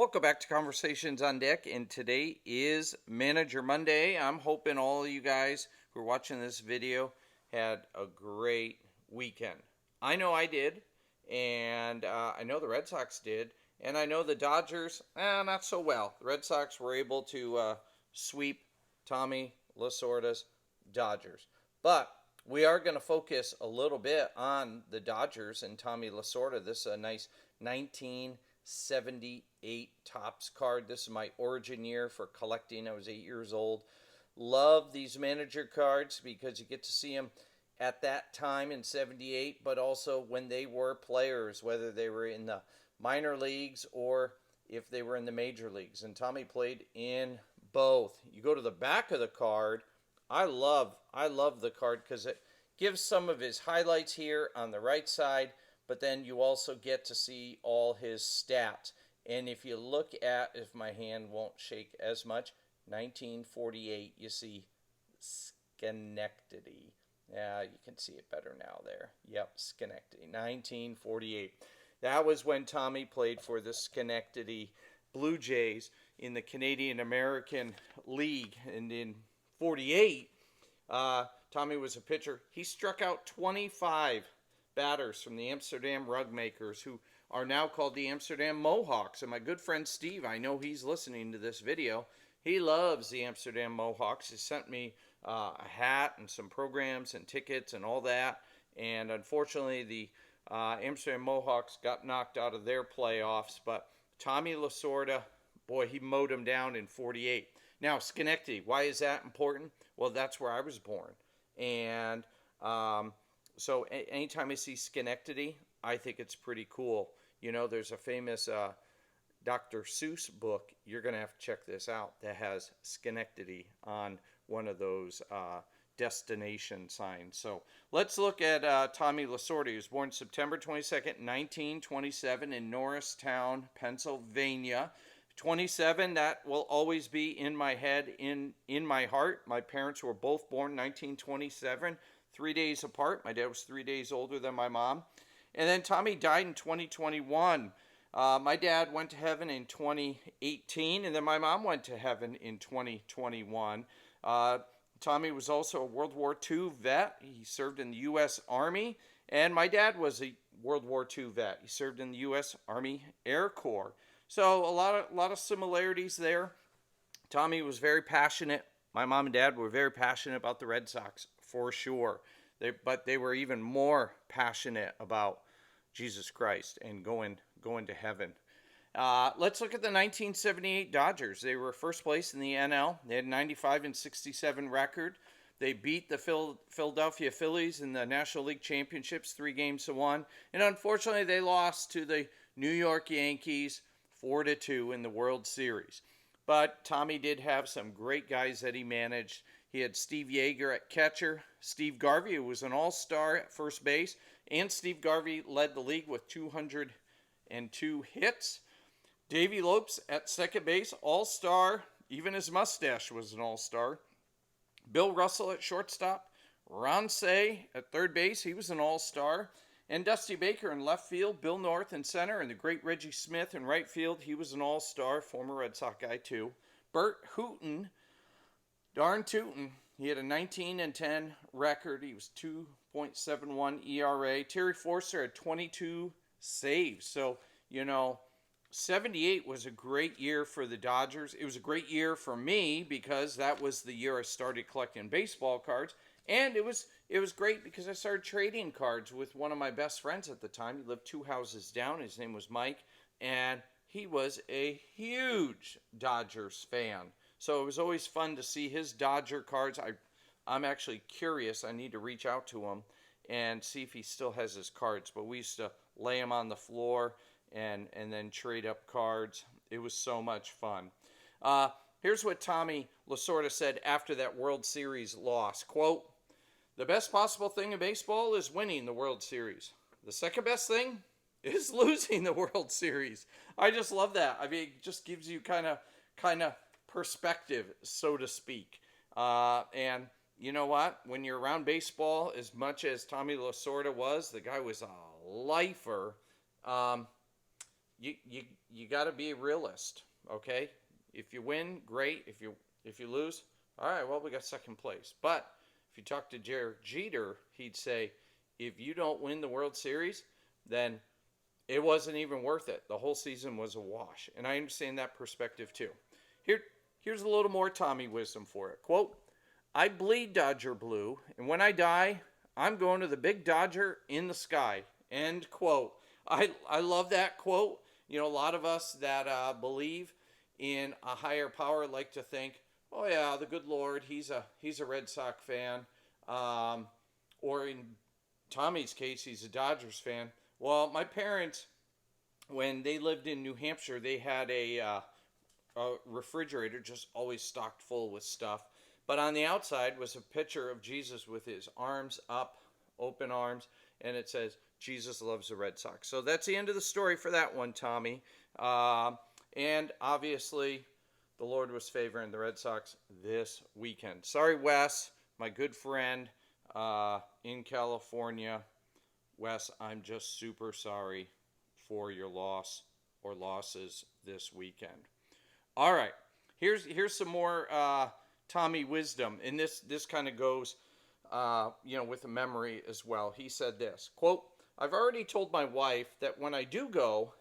Welcome back to Conversations on Deck, and today is Manager Monday. I'm hoping all of you guys who are watching this video had a great weekend. I know I did, and I know the Red Sox did, and I know the Dodgers, not so well. The Red Sox were able to sweep Tommy Lasorda's Dodgers. But we are going to focus a little bit on the Dodgers and Tommy Lasorda. This is a nice 1978 Topps card. This is my origin year for collecting. I was 8 years old. Love these manager cards because you get to see them at that time in 78, but also when they were players, whether they were in the minor leagues or if they were in the major leagues. And Tommy played in both. You go to the back of the card. I love the card because it gives some of his highlights here on the right side, but then you also get to see all his stats. And if you look at, if my hand won't shake as much, 1948, you see Schenectady. Yeah, you can see it better now there. Yep, Schenectady, 1948. That was when Tommy played for the Schenectady Blue Jays in the Canadian American League. And in 48, Tommy was a pitcher. He struck out 25 batters from the Amsterdam Rugmakers, who are now called the Amsterdam Mohawks. And my good friend Steve, I know he's listening to this video. He loves the Amsterdam Mohawks. He sent me a hat and some programs and tickets and all that. And unfortunately, the Amsterdam Mohawks got knocked out of their playoffs. But Tommy Lasorda, boy, he mowed them down in 48. Now, Schenectady, why is that important? Well, that's where I was born. And so anytime I see Schenectady, I think it's pretty cool. You know, there's a famous Dr. Seuss book. You're going to have to check this out that has Schenectady on one of those destination signs. So let's look at Tommy Lasorda. He was born September 22nd, 1927 in Norristown, Pennsylvania. 27, that will always be in my head, in my heart. My parents were both born 1927, 3 days apart. My dad was 3 days older than my mom. And then Tommy died in 2021. My dad went to heaven in 2018, and then my mom went to heaven in 2021. Tommy was also a World War II vet. He served in the U.S. Army, and my dad was a World War II vet. He served in the U.S. Army Air Corps. So a lot of similarities there. Tommy was very passionate. My mom and dad were very passionate about the Red Sox, for sure. But they were even more passionate about Jesus Christ and going to heaven. Let's look at the 1978 Dodgers. They were first place in the NL. They had a 95-67 record. They beat the Philadelphia Phillies in the National League Championships 3-1. And unfortunately, they lost to the New York Yankees 4-2 in the World Series. But Tommy did have some great guys that he managed. He had Steve Yeager at catcher, Steve Garvey, who was an all-star at first base, and Steve Garvey led the league with 202 hits. Davey Lopes at second base, all-star. Even his mustache was an all-star. Bill Russell at shortstop. Ron Cey at third base, he was an all-star. And Dusty Baker in left field, Bill North in center, and the great Reggie Smith in right field. He was an all-star, former Red Sox guy too. Bert Hooton, darn tootin', he had a 19-10 record. He was 2.71 ERA. Terry Forster had 22 saves. So, 78 was a great year for the Dodgers. It was a great year for me because that was the year I started collecting baseball cards. And it was great because I started trading cards with one of my best friends at the time. He lived 2 houses down. His name was Mike, and he was a huge Dodgers fan. So it was always fun to see his Dodger cards. I'm actually curious. I need to reach out to him and see if he still has his cards. But we used to lay them on the floor and then trade up cards. It was so much fun. Here's what Tommy Lasorda said after that World Series loss. Quote, "The best possible thing in baseball is winning the World Series. The second best thing is losing the World Series." I just love that. I mean, it just gives you kind of perspective, so to speak. And you know what? When you're around baseball, as much as Tommy Lasorda was, the guy was a lifer. You you got to be a realist, okay? If you win, great. If you lose, all right, well, we got second place. But if you talk to Derek Jeter, he'd say, if you don't win the World Series, then it wasn't even worth it. The whole season was a wash. And I understand that perspective too. Here's a little more Tommy wisdom for it. Quote, I bleed Dodger blue, and when I die, I'm going to the big Dodger in the sky. End quote. I love that quote. You know, a lot of us that believe in a higher power like to think, oh yeah, the good Lord, he's a Red Sox fan, or in Tommy's case, he's a Dodgers fan. Well, my parents, when they lived in New Hampshire, they had a refrigerator just always stocked full with stuff. But on the outside was a picture of Jesus with his arms up, open arms, and it says, Jesus loves the Red Sox. So that's the end of the story for that one, Tommy. And obviously, the Lord was favoring the Red Sox this weekend. Sorry, Wes, my good friend in California. Wes, I'm just super sorry for your loss or losses this weekend. All right, here's some more Tommy wisdom, and this kind of goes, with a memory as well. He said this, quote, I've already told my wife that when I do go,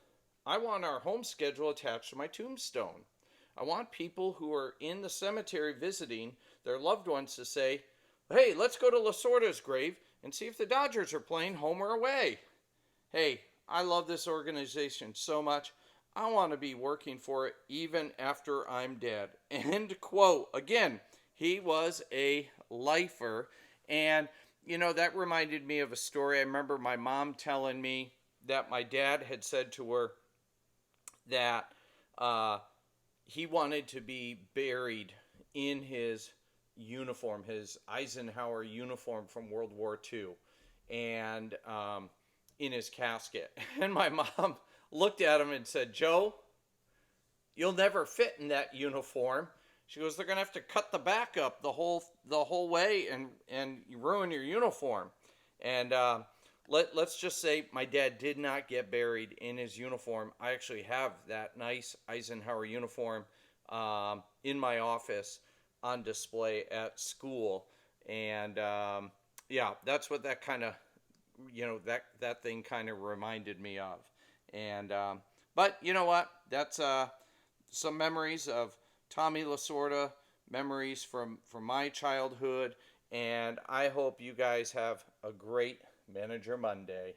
I want our home schedule attached to my tombstone. I want people who are in the cemetery visiting their loved ones to say, hey, let's go to Lasorda's grave and see if the Dodgers are playing home or away. Hey, I love this organization so much. I want to be working for it even after I'm dead. End quote. Again, he was a lifer. And, that reminded me of a story. I remember my mom telling me that my dad had said to her that he wanted to be buried in his uniform, his Eisenhower uniform from World War II, and in his casket. And my mom looked at him and said, Joe, you'll never fit in that uniform. She goes, they're going to have to cut the back up the whole way and you ruin your uniform. And let's just say my dad did not get buried in his uniform. I actually have that nice Eisenhower uniform in my office on display at school. And that's what that kind of, that thing kind of reminded me of. And but you know what? That's some memories of Tommy Lasorda, memories from my childhood, and I hope you guys have a great Manager Monday.